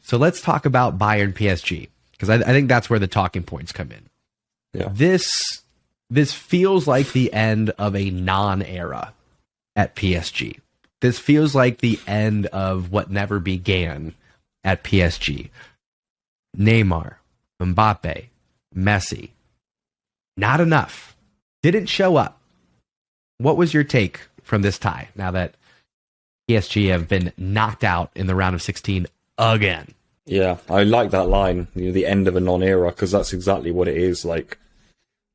So let's talk about Bayern PSG, because I think that's where the talking points come in. Yeah. This feels like the end of a non-era at PSG. This feels like the end of what never began at PSG. Neymar, Mbappe, Messi. Not enough. Didn't show up. What was your take from this tie now that PSG have been knocked out in the round of 16 again? Yeah, I like that line, the end of a non-era, because that's exactly what it is. Like,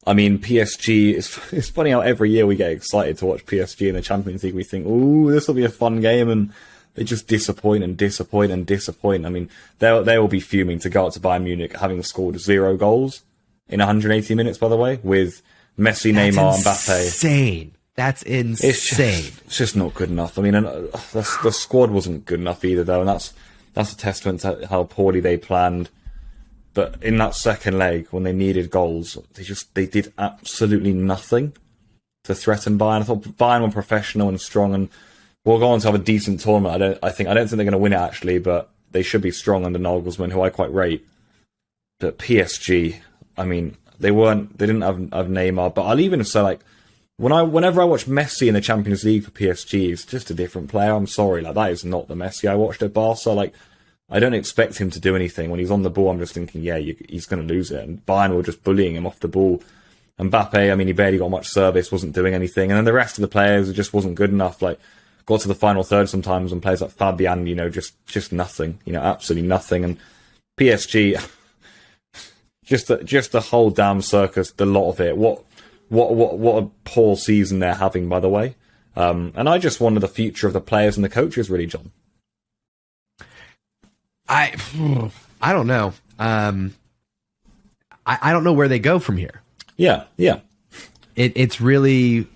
I mean, PSG, it's funny how every year we get excited to watch PSG in the Champions League. We think, ooh, this will be a fun game, and they just disappoint and disappoint and disappoint. I mean, they will be fuming to go out to Bayern Munich having scored 0 goals in 180 minutes, by the way, with Messi, Neymar, and Mbappe. Insane. That's insane. It's just not good enough. I mean, the squad wasn't good enough either, though, and that's a testament to how poorly they planned. But in that second leg, when they needed goals, they did absolutely nothing to threaten Bayern. I thought Bayern were professional and strong, and will go on to have a decent tournament. I don't think they're going to win it actually, but they should be strong under Nagelsmann, who I quite rate. But PSG, I mean, they didn't have Neymar. But I'll even say, like, whenever I watch Messi in the Champions League for PSG, he's just a different player. I'm sorry, like, that is not the Messi I watched at Barca. Like, I don't expect him to do anything. When he's on the ball, I'm just thinking, yeah, he's going to lose it. And Bayern were just bullying him off the ball. Mbappe, I mean, he barely got much service, wasn't doing anything. And then the rest of the players, it just wasn't good enough. Like, got to the final third sometimes, and players like Fabian, just nothing. Absolutely nothing. And PSG, just the whole damn circus, the lot of it. What a poor season they're having, by the way. And I just wonder the future of the players and the coaches, really, John. I don't know. I don't know where they go from here. Yeah. It's really,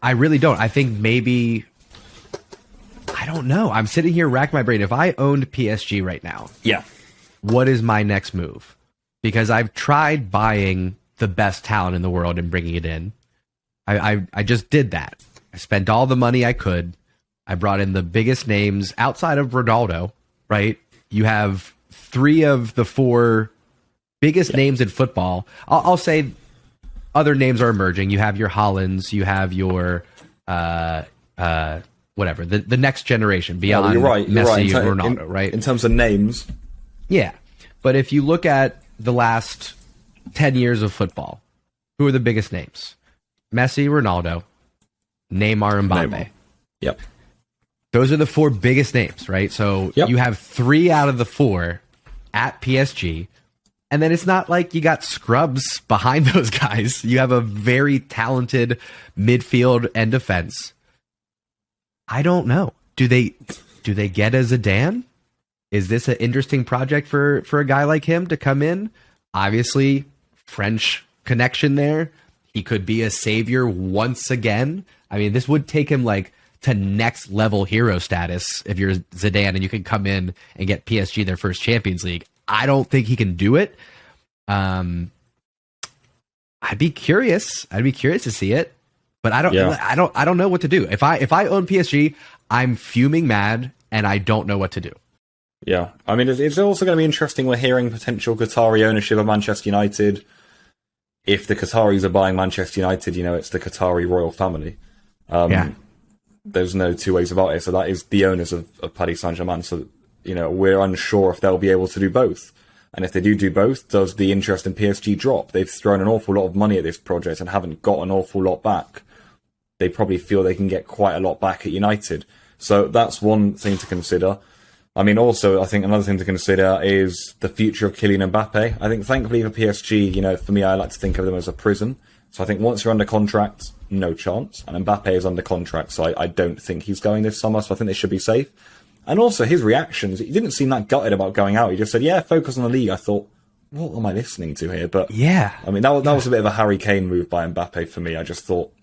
I really don't. I think maybe, I don't know. I'm sitting here racking my brain. If I owned PSG right now, yeah, what is my next move? Because I've tried buying the best talent in the world and bringing it in. I just did that. I spent all the money I could. I brought in the biggest names outside of Ronaldo, right? You have 3 of the 4 biggest names in football. I'll say other names are emerging. You have your Haalands, you have your whatever, the next generation beyond you're right. Messi and Ronaldo, right? In terms of names. Yeah. But if you look at the last 10 years of football, who are the biggest names? Messi, Ronaldo, Neymar, and Mbappe. Yep. Those are the 4 biggest names, right? So you have 3 out of the 4 at PSG. And then it's not like you got scrubs behind those guys. You have a very talented midfield and defense. I don't know. Do they get a Zidane? Is this an interesting project for a guy like him to come in? Obviously, French connection there. He could be a savior once again. I mean, this would take him like to next level hero status if you're Zidane and you can come in and get PSG their first Champions League. I don't think he can do it. I'd be curious. I'd be curious to see it, but I don't know what to do. If I own PSG, I'm fuming mad and I don't know what to do. Yeah, I mean, it's also going to be interesting. We're hearing potential Qatari ownership of Manchester United. If the Qataris are buying Manchester United, it's the Qatari royal family. There's no 2 ways about it. So that is the owners of Paris Saint-Germain. So, we're unsure if they'll be able to do both. And if they do both, does the interest in PSG drop? They've thrown an awful lot of money at this project and haven't got an awful lot back. They probably feel they can get quite a lot back at United. So that's one thing to consider. I mean, also, I think another thing to consider is the future of Kylian Mbappe. I think, thankfully for PSG, for me, I like to think of them as a prison. So I think once you're under contract, no chance. And Mbappe is under contract, so I don't think he's going this summer. So I think they should be safe. And also, his reactions, he didn't seem that gutted about going out. He just said, yeah, focus on the league. I thought, what am I listening to here? But yeah, I mean, that was a bit of a Harry Kane move by Mbappe for me. I just thought,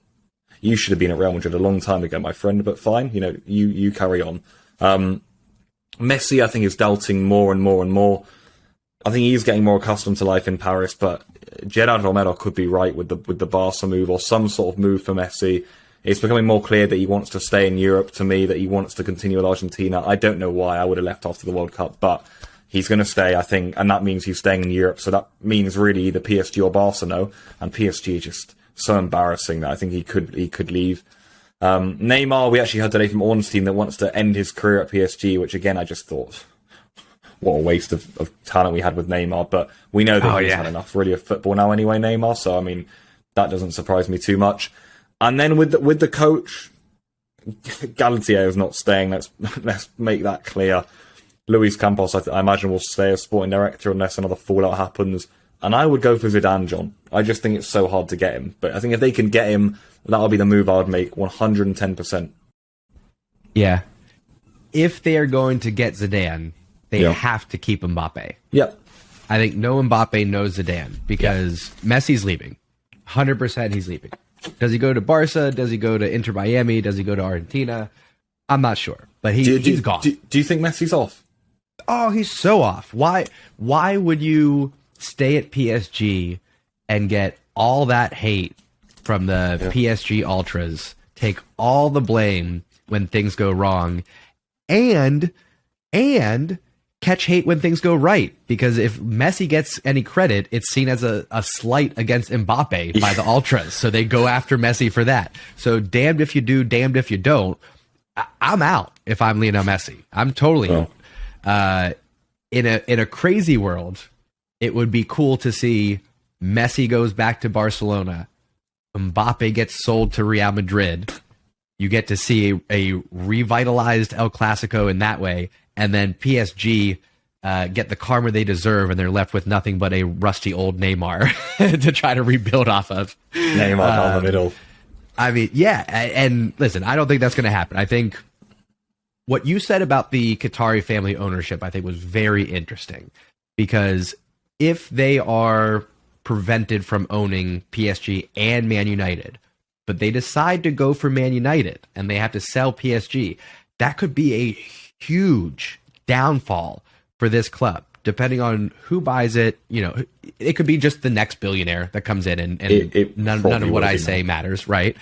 you should have been at Real Madrid a long time ago, my friend, but fine. You carry on. Messi, I think, is doubting more and more and more. I think he's getting more accustomed to life in Paris, but Gerard Romero could be right with the Barca move or some sort of move for Messi. It's becoming more clear that he wants to stay in Europe to me, that he wants to continue with Argentina. I don't know why. I would have left after the World Cup, but he's going to stay, I think, and that means he's staying in Europe. So that means really either PSG or Barca, and PSG is just so embarrassing that I think he could leave. Neymar, we actually heard today from Ornstein that wants to end his career at PSG, which again, I just thought, what a waste of talent we had with Neymar. But we know that he's had enough really of football now anyway, Neymar. So, I mean, that doesn't surprise me too much. And then with the coach, Galtier is not staying. Let's make that clear. Luis Campos, I imagine, will stay as sporting director unless another fallout happens. And I would go for Zidane, John. I just think it's so hard to get him. But I think if they can get him, that'll be the move I would make 110%. Yeah. If they are going to get Zidane, they have to keep Mbappe. Yep. I think no Mbappe knows Zidane because Messi's leaving. 100% he's leaving. Does he go to Barca? Does he go to Inter Miami? Does he go to Argentina? I'm not sure. But he's gone. Do you think Messi's off? Oh, he's so off. Why would you stay at PSG and get all that hate from the PSG ultras, take all the blame when things go wrong, and catch hate when things go right? Because if Messi gets any credit, it's seen as a slight against Mbappe by the ultras. So they go after Messi for that. So damned if you do, damned if you don't. I'm out if I'm Lionel Messi. I'm totally out. In a crazy world, it would be cool to see Messi goes back to Barcelona, Mbappe gets sold to Real Madrid. You get to see a revitalized El Clasico in that way, and then PSG get the karma they deserve, and they're left with nothing but a rusty old Neymar to try to rebuild off of. Neymar down the middle. I mean, yeah, and listen, I don't think that's going to happen. I think what you said about the Qatari family ownership, I think, was very interesting, because if they are prevented from owning PSG and Man United, but they decide to go for Man United and they have to sell PSG, that could be a huge downfall for this club. Depending on who buys it, it could be just the next billionaire that comes in, and none of what I say matters, right?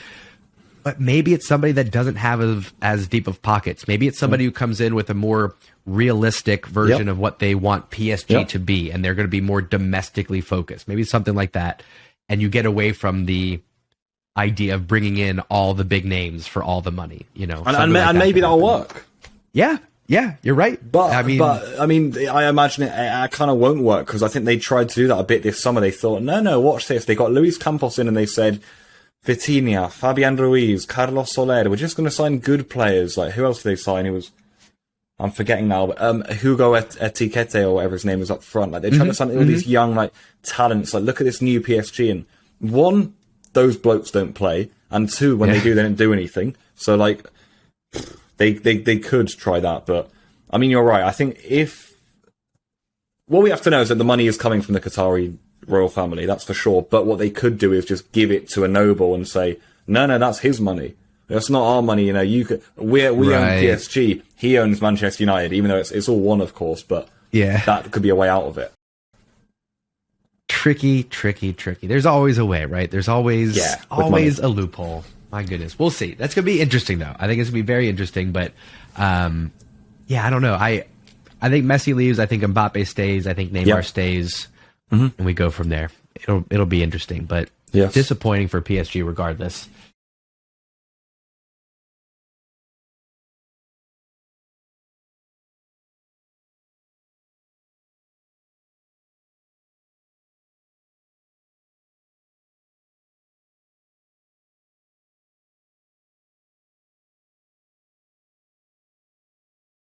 But maybe it's somebody that doesn't have as deep of pockets. Maybe it's somebody who comes in with a more realistic version of what they want PSG to be, and they're going to be more domestically focused. Maybe something like that. And you get away from the idea of bringing in all the big names for all the money, And maybe that'll work. Yeah, you're right. But I imagine it kind of won't work, because I think they tried to do that a bit this summer. They thought, no, watch this. They got Luis Campos in and they said, Vitinha, Fabian Ruiz, Carlos Soler, we're just going to sign good players. Like, who else did they sign? I'm forgetting now, but Hugo Etiquette or whatever his name is up front. Like, they tried to sign all these young talents. Like, look at this new PSG. And one, those blokes don't play, and two, when they do, they don't do anything. So they could try that. But I mean, you're right. I think what we have to know is that the money is coming from the Qatari royal family, that's for sure. But what they could do is just give it to a noble and say, no, that's his money. That's not our money. We own PSG. He owns Manchester United, even though it's all one, of course. But that could be a way out of it. Tricky. There's always a way, right? There's always a loophole. My goodness. We'll see. That's going to be interesting, though. I think it's going to be very interesting. But, I don't know. I think Messi leaves. I think Mbappe stays. I think Neymar stays. And we go from there. It'll be interesting. But disappointing for PSG regardless.